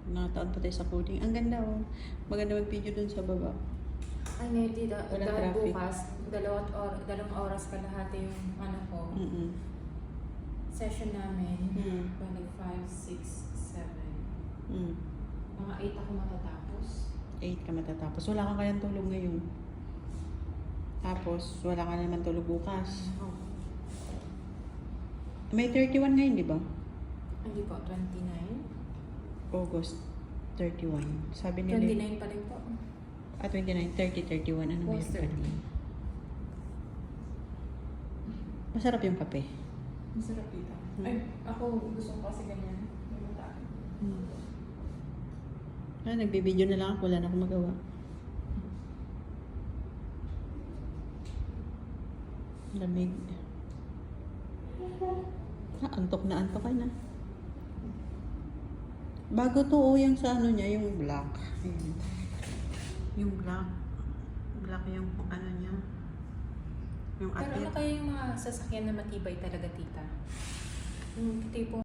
Nakataon pa tayo sa pudding. Ang ganda oh. Maganda mag-video dun sa baba. Ay, ngayon dito, Walang dahil traffic. bukas, dalawang oras kalahati yung ano ko, session namin. Balik 5, 6, 7. Mga 8 ako matatapos. 8 ka matatapos. Wala kang kayang tulog ngayon. Tapos, wala ka naman tulog bukas. May 31 ngayon, di ba? Hindi po, 29. August 31. Sabi nila. 29 pa rin po. 29, 30, 31. Ano meron pa 30. din? Masarap yung kape. Masarap dito. Ay, ako gusto ko kasi ganyan. Yung mata. Nagbibideo na lang ako. Wala na akong magawa. Lamig. Antok na antok ka na. Bago to yung sa ano niya, yung black. Ayan. Yung black. Black yung ano niya. Yung Pero ano atit. kaya yung mga sasakyan na matibay talaga, tita? Yung tipo